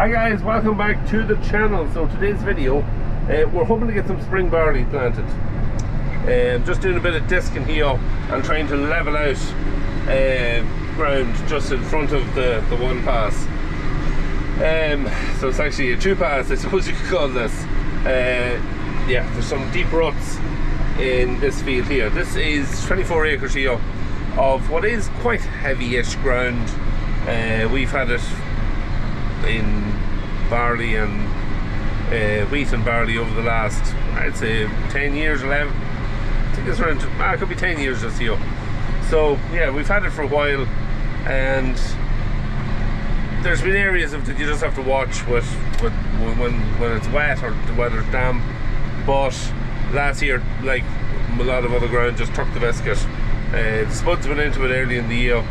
Hi guys, welcome back to the channel. So today's video, we're hoping to get some spring barley planted. Just doing a bit of discing here and trying to level out ground just in front of the one pass. So it's actually a two pass, I suppose you could call this. Yeah, there's some deep ruts in this field here. This is 24 acres here of what is quite heavy-ish ground. We've had it in barley and wheat and barley over the last, I'd say 10 years, 11, I think it's around, it could be 10 years this year. So yeah, we've had it for a while, and there's been areas of that you just have to watch with when it's wet or the weather's damp. But last year, like a lot of other ground, just took the biscuit. The spuds went into it early in the year,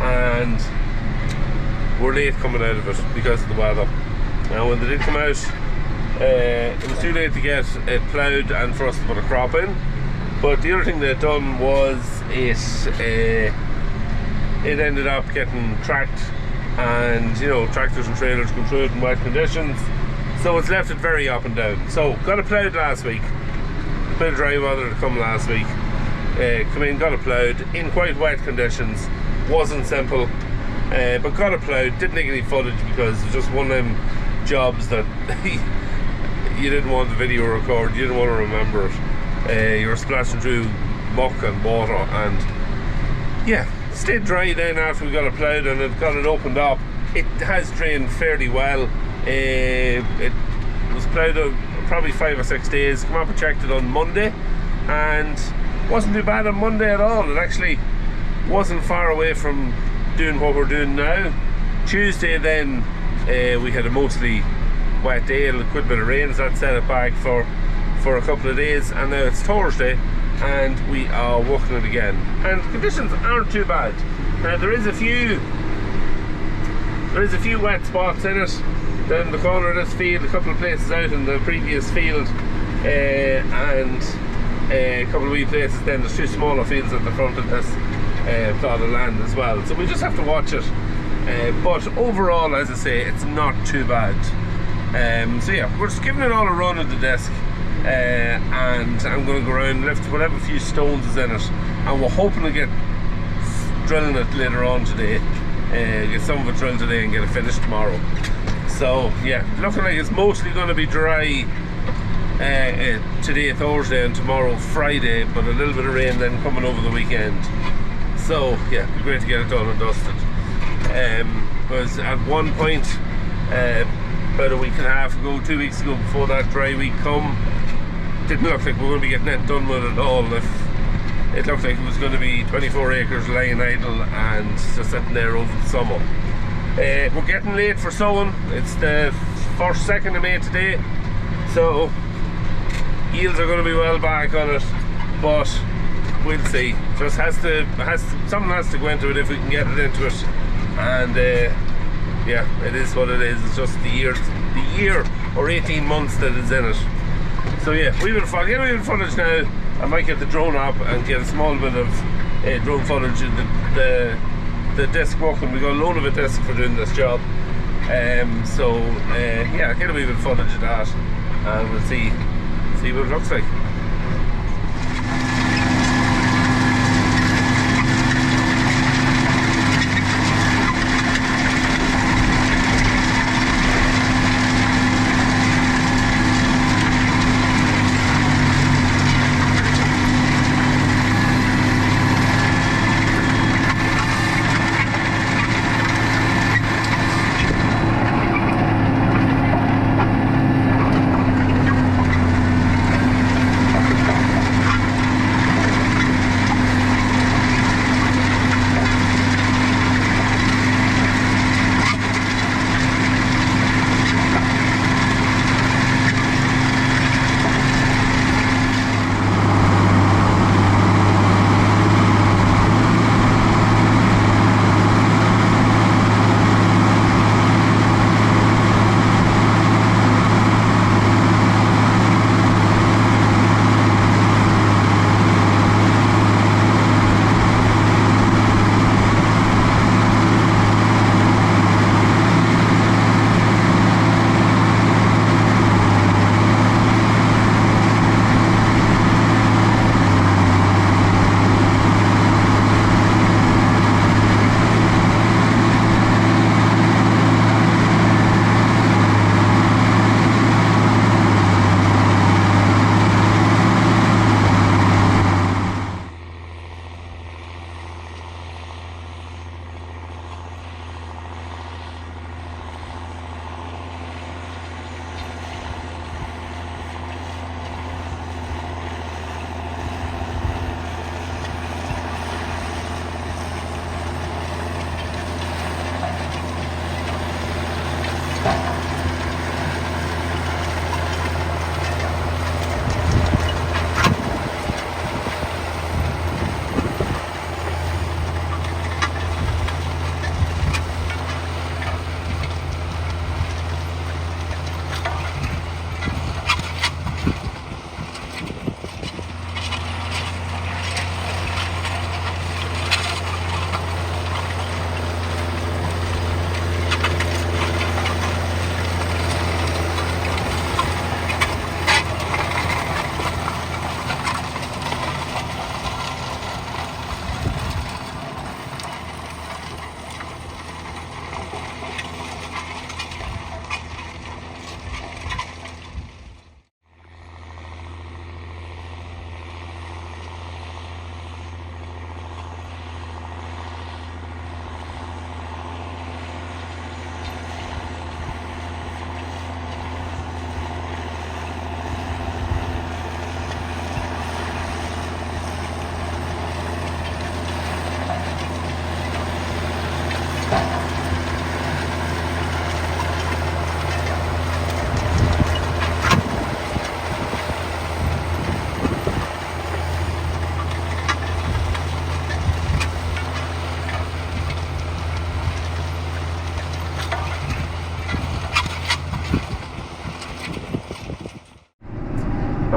and we're late coming out of it because of the weather. Now when they did come out, it was too late to get it ploughed and for us to put a crop in. But the other thing they'd done was it ended up getting tracked, and you know, tractors and trailers go through it in wet conditions, so it's left it very up and down. So got it ploughed last week. A bit of dry weather to come last week. Come in, got it ploughed in quite wet conditions. Wasn't simple. But got it ploughed, didn't take any footage because it was just one of them jobs that you didn't want the video record, you didn't want to remember it. You were splashing through muck and water, and yeah, stayed dry then after we got it ploughed and it got it opened up. It has drained fairly well. It was ploughed probably 5 or 6 days. Come up and checked it on Monday, and wasn't too bad on Monday at all. It actually wasn't far away from doing what we're doing now. Tuesday then we had a mostly wet day, a good bit of rain, so that set it back for a couple of days, and now it's Thursday and we are working it again, and conditions aren't too bad. Now there is a few wet spots in it down the corner of this field, a couple of places out in the previous field, and a couple of wee places. Then there's two smaller fields at the front of this plot of land as well, so we just have to watch it. But overall, as I say, it's not too bad. So yeah, we're just giving it all a run at the desk, and I'm going to go around, lift whatever few stones is in it, and we're hoping to get drilling it later on today. Get some of it drilled today and get it finished tomorrow. So yeah, looking like it's mostly going to be dry today, Thursday, and tomorrow, Friday, but a little bit of rain then coming over the weekend. So yeah, it'd be great to get it done and dusted. Because at one point, about a week and a half ago, 2 weeks ago, before that dry week come, didn't look like we were going to be getting it done with it all. If it looked like it was going to be 24 acres lying idle and just sitting there over the summer. We're getting late for sowing. It's the 2nd of May today, so yields are going to be well back on it, but we'll see. Just something has to go into it if we can get it into it, and yeah, it is what it is. It's just the year or 18 months that it's in it. So yeah, get a wee bit of footage now. I might get the drone up and get a small bit of drone footage in the disc working. We got a load of a disc for doing this job. So yeah, get a wee bit of footage of that, and we'll see what it looks like.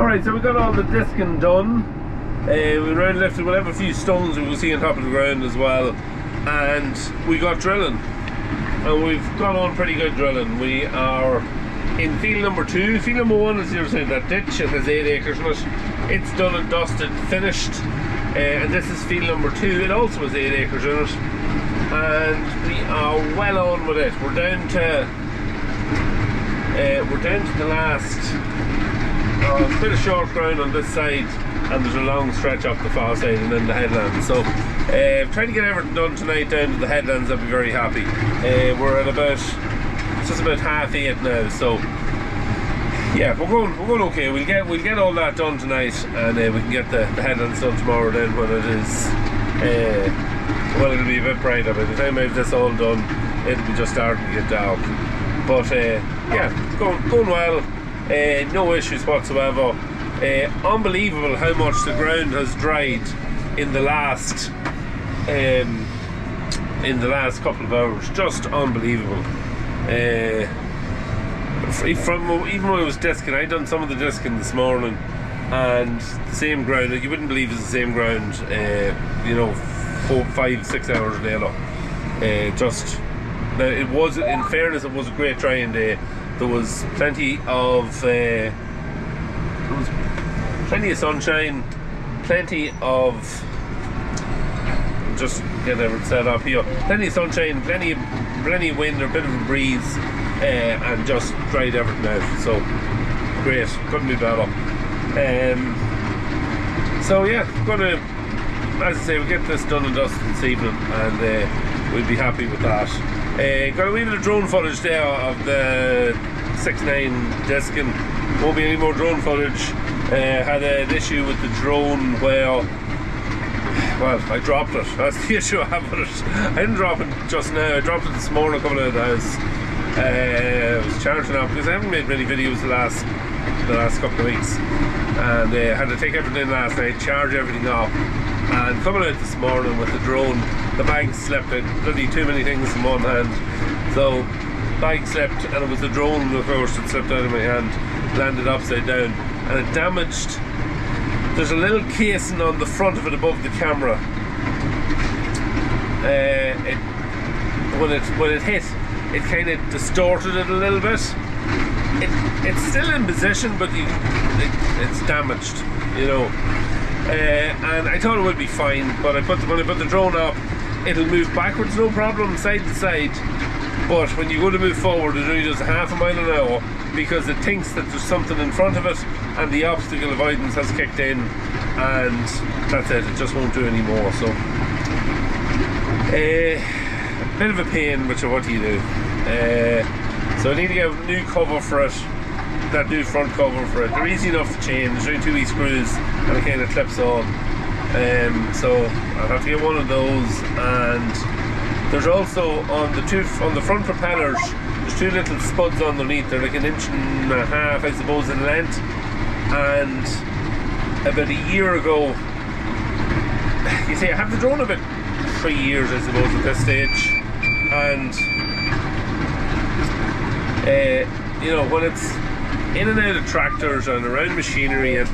Alright, so we got all the disking done. We round lifted, we'll have a few stones we will see on top of the ground as well. And we got drilling. And we've got on pretty good drilling. We are in field number 2. Field number 1 is, you're saying, that ditch. It has 8 acres in it. It's done and dusted, finished. And this is field number 2. It also has 8 acres in it. And we are well on with it. We're down to the last bit of short ground on this side, and there's a long stretch up the far side and then the headlands. So trying to get everything done tonight down to the headlands. I'll be very happy. We're at about, it's just about 8:30 now, so yeah, we're going okay. We'll get all that done tonight, and we can get the headlands done tomorrow then, when it is well, it'll be a bit brighter. By the time I have this all done, it'll be just starting to get dark. But yeah, going well. No issues whatsoever. Unbelievable how much the ground has dried in the last couple of hours. Just unbelievable. From even when I was disking, I done some of the disking this morning, and the same ground. Like, you wouldn't believe it's the same ground. 4, 5, 6 hours later. Just now, it was, in fairness, it was a great drying day. There was plenty of sunshine, plenty of, just get everything set up here, plenty of sunshine, plenty of wind, or a bit of a breeze, and just dried everything out. So great, couldn't be better. So yeah, gonna, as I say, we'll get this done and dusted this evening, and we'll be happy with that. Got a wee bit of drone footage there of the 6.9 disking. Won't be any more drone footage. Had an issue with the drone where, well, I dropped it. That's the issue I have with it. I didn't drop it just now. I dropped it this morning coming out of the house. I was charging up because I haven't made many videos the last couple of weeks, and had to take everything in last night, charge everything up, and coming out this morning with the drone, the bag slipped. It bloody too many things in one hand, so bag slipped, and it was the drone, of course, that slipped out of my hand, landed upside down, and it damaged. There's a little casing on the front of it above the camera. When it hit, it kind of distorted it a little bit. It's still in position, but it's damaged, you know. And I thought it would be fine, but when I put the drone up, it'll move backwards, no problem, side to side. But when you go to move forward, it only does 0.5 mile an hour, because it thinks that there's something in front of it, and the obstacle avoidance has kicked in, and that's it. It just won't do any more. So a bit of a pain, which what do you do? So I need to get a new cover for it, that new front cover for it. They're easy enough to change. There's only 2 wee screws, and it kind of clips on. So I'll have to get one of those. And there's also on the front propellers, there's 2 little spuds underneath. They're like 1.5 inches, I suppose, in length. And about a year ago, you see, I have the drone about 3 years, I suppose, at this stage, and you know, when it's in and out of tractors and around machinery and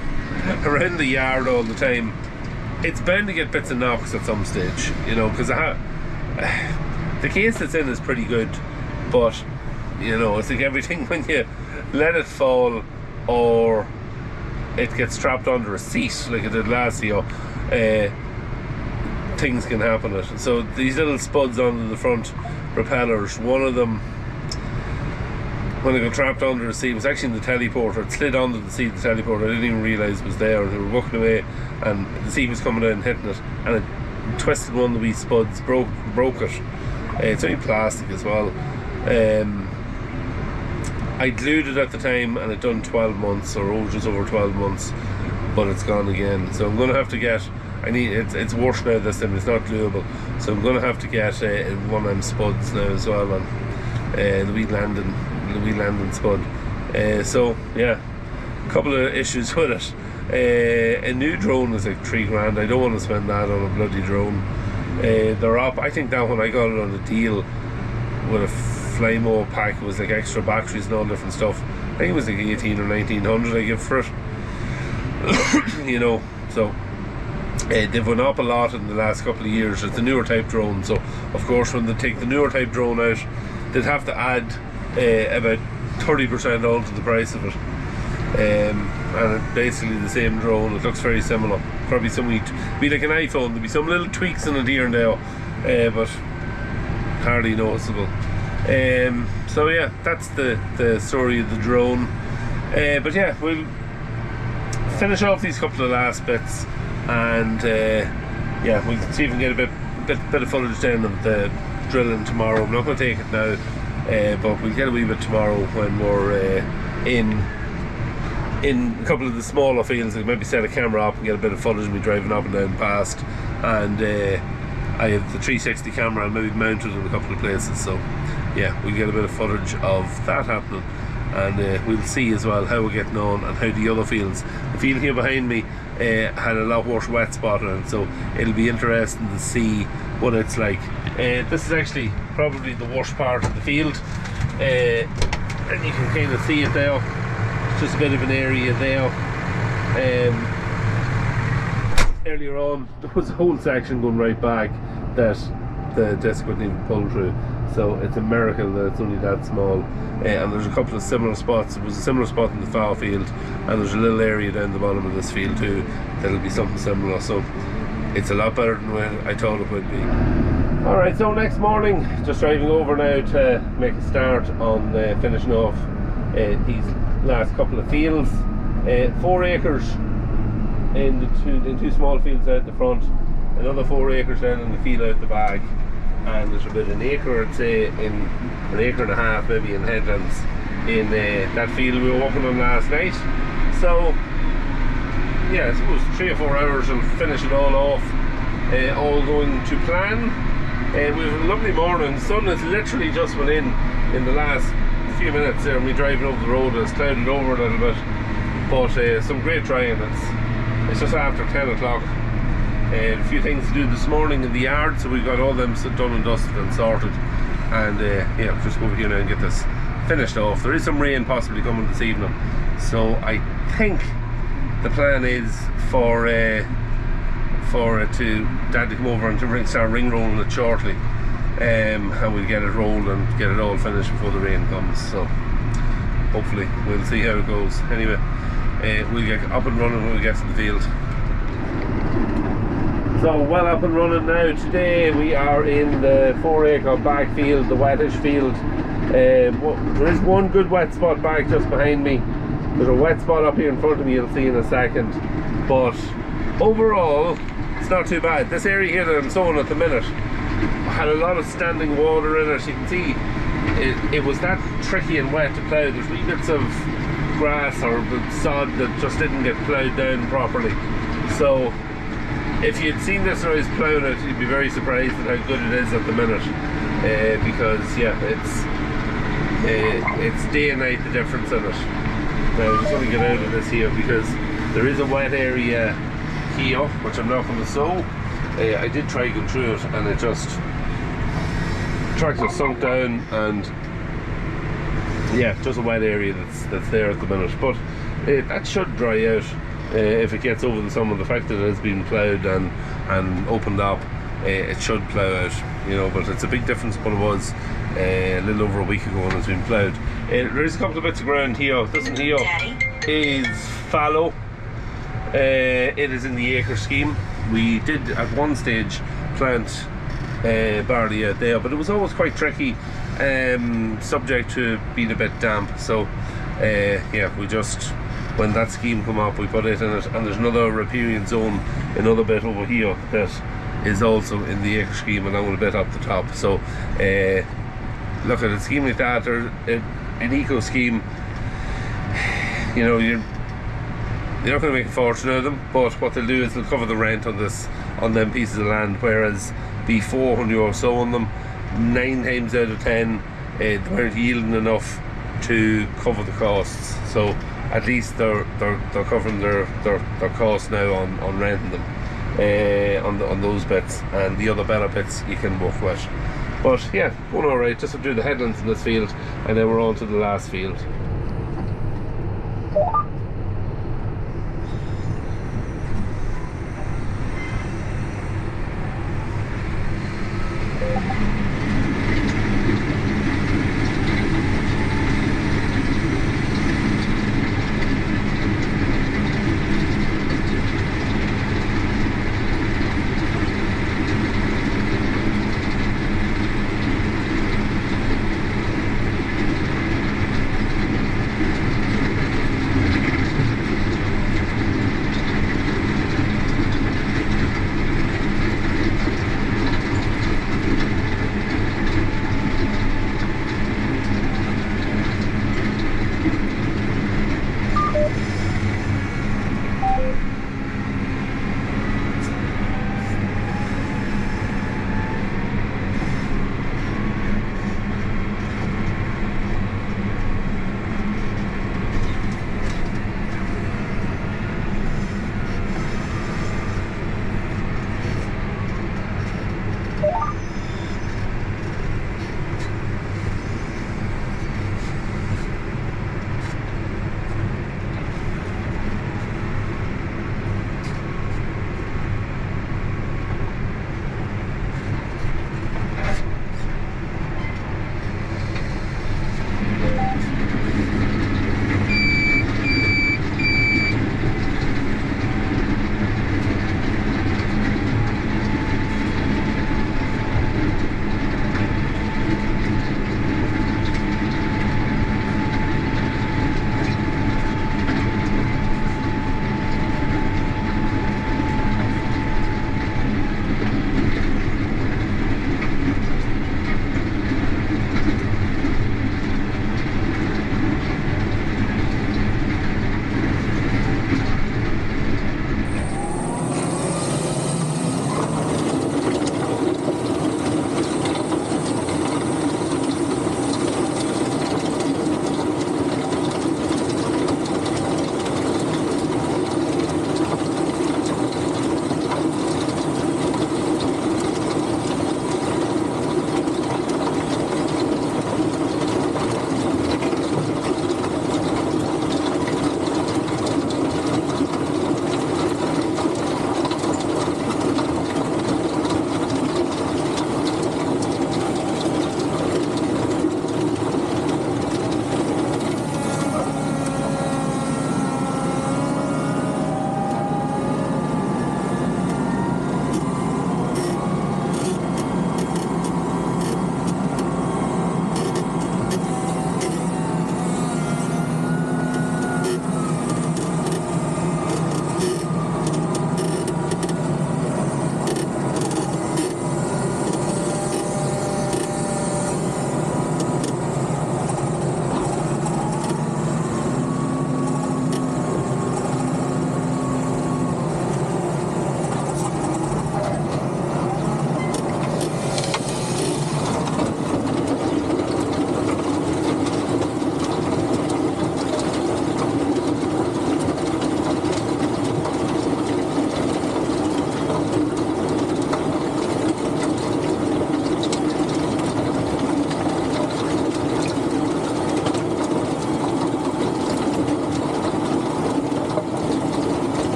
around the yard all the time, it's bound to get bits and knocks at some stage, you know, because the case it's in is pretty good, but you know, it's like everything, when you let it fall or it gets trapped under a seat like it did last year, things can happen it. So these little spuds under the front propellers, one of them, when it got trapped under the seat, was actually in the teleporter. It slid onto the seat of the teleporter. I didn't even realise it was there. They were walking away, and the seat was coming down and hitting it, and it twisted one of the wee spuds, broke it. It's only plastic as well. I glued it at the time, and it done 12 months, or just over 12 months, but it's gone again. So I'm going to have to get, it's worse now this time, it's not gluable, so I'm going to have to get one of them spuds now as well, and the wee landing spud. So yeah, a couple of issues with it. A new drone is like $3,000. I don't want to spend that on a bloody drone. They're up, I think that one I got it on a deal with a Flymo pack. It was like extra batteries and all different stuff. I think it was like 18 or 1900 I give for it. You know, so they've went up a lot in the last couple of years. It's a newer type drone, so of course when they take the newer type drone out, they'd have to add about 30% onto the price of it. And it's basically the same drone. It looks very similar. Probably be like an iPhone. There'll be some little tweaks in it here and there, but hardly noticeable. So yeah, that's the story of the drone. But yeah, we'll finish off these couple of last bits, and yeah, we'll see if we can get a bit of footage then of the drilling tomorrow. I'm not going to take it now, but we'll get a wee bit tomorrow when we're in a couple of the smaller fields. I'll maybe set a camera up and get a bit of footage of me driving up and down past, and I have the 360 camera. I'll maybe mount it in a couple of places, so yeah, we'll get a bit of footage of that happening, and we'll see as well how we're getting on and how the other fields. The field here behind me had a lot worse wet spot on it, so it'll be interesting to see what it's like. This is actually probably the worst part of the field, and you can kind of see it there. It's just a bit of an area there. Earlier on there was a whole section going right back that the disc wouldn't even pull through, so it's a miracle that it's only that small. And there's a couple of similar spots. There was a similar spot in the far field, and there's a little area down the bottom of this field too that'll be something similar, so it's a lot better than what I thought it would be. Alright, so next morning, just driving over now to make a start on finishing off these last couple of fields. 4 acres in two small fields out the front, another 4 acres down in the field out the back, and there's about an acre, I'd say, in an acre and a half maybe in headlands in that field we were working on last night. So yeah, I suppose 3 or 4 hours and finish it all off, all going to plan. We have a lovely morning. The sun has literally just went in the last few minutes there, and we driving over the road. It's clouded over a little bit, but some great drying. It's just after 10 o'clock. A few things to do this morning in the yard, so we've got all them done and dusted and sorted, and yeah, just go over here now and get this finished off. There is some rain possibly coming this evening, so I think the plan is for Dad to come over and to start ring rolling it shortly, and we'll get it rolled and get it all finished before the rain comes. So hopefully we'll see how it goes. Anyway, we'll get up and running when we get to the field. So well up and running now. Today we are in the 4 acre back field, the wettish field. There is one good wet spot back just behind me. There's a wet spot up here in front of me, you'll see in a second, but overall it's not too bad. This area here that I'm sowing at the minute had a lot of standing water in it. You can see it was that tricky and wet to plough. There's wee bits of grass or sod that just didn't get ploughed down properly. So if you'd seen this when I was ploughing it, you'd be very surprised at how good it is at the minute, because yeah, it's day and night the difference in it. Now I just want to get out of this here because there is a wet area here which I'm not going to sow. I did try going through it, and it just tractor sunk down, and yeah, just a wet area that's there at the minute, but that should dry out if it gets over the summer. The fact that it has been ploughed and opened up, it should plough out, you know, but it's a big difference from what it was a little over a week ago when it's been ploughed. There is a couple of bits of ground here. This one here is fallow. It is in the acre scheme. We did at one stage plant barley out there, but it was always quite tricky, subject to being a bit damp. So yeah, we just, when that scheme come up, we put it in it. And there's another riparian zone, another bit over here that is also in the acre scheme, and I'm a bit up the top. So look at a scheme like that, or an eco scheme, you know, you're not going to make a fortune out of them, but what they'll do is they'll cover the rent on them pieces of land, whereas before, when you were sowing them, 9 times out of 10 they weren't yielding enough to cover the costs. So at least they're covering their costs now on renting them, on those bits, and the other better bits you can work with. But yeah, going alright. Just to do the headlands in this field, and then we're on to the last field.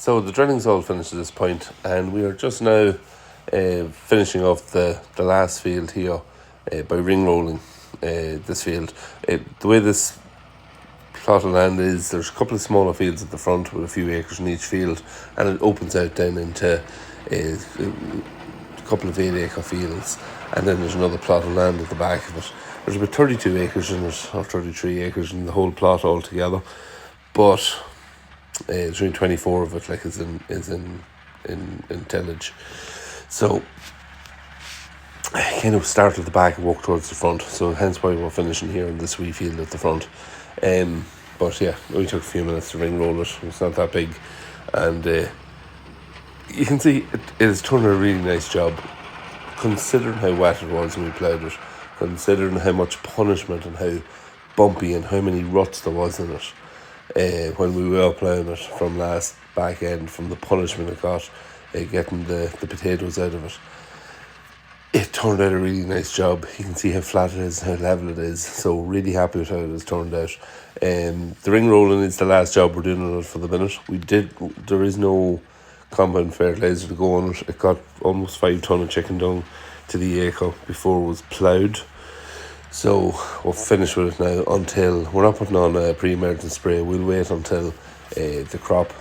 So the drilling's all finished at this point, and we are just now finishing off the last field here by ring rolling this field. The way this plot of land is, there's a couple of smaller fields at the front with a few acres in each field, and it opens out then into a couple of 8-acre fields, and then there's another plot of land at the back of it. There's about 32 acres in it, or 33 acres in the whole plot altogether, but there's only 24 of it is in tillage. So I kind of start at the back and walk towards the front, so hence why we're finishing here in this wee field at the front. But yeah, it only took a few minutes to ring roll it. It's not that big, and you can see it has turned out a really nice job, considering how wet it was when we ploughed it, considering how much punishment and how bumpy and how many ruts there was in it when we were ploughing it from last back end, from the punishment it got getting the potatoes out of it. It turned out a really nice job. You can see how flat it is, how level it is, so really happy with how it has turned out. The ring rolling is the last job we're doing on it for the minute. There is no compound fertiliser to go on it. It got almost 5 tonne of chicken dung to the acre before it was ploughed. So we'll finish with it now until, we're not putting on a pre-emergent spray. We'll wait until the crop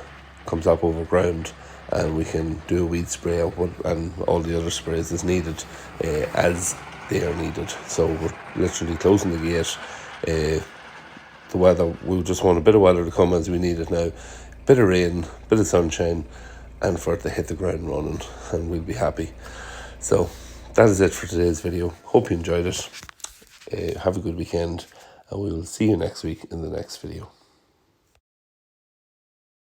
comes up over ground, and we can do a weed spray and all the other sprays as needed as they are needed. So we're literally closing the gate. The weather, we just want a bit of weather to come as we need it now. Bit of rain, bit of sunshine, and for it to hit the ground running, and we'll be happy. So that is it for today's video. Hope you enjoyed it. Have a good weekend, and we will see you next week in the next video.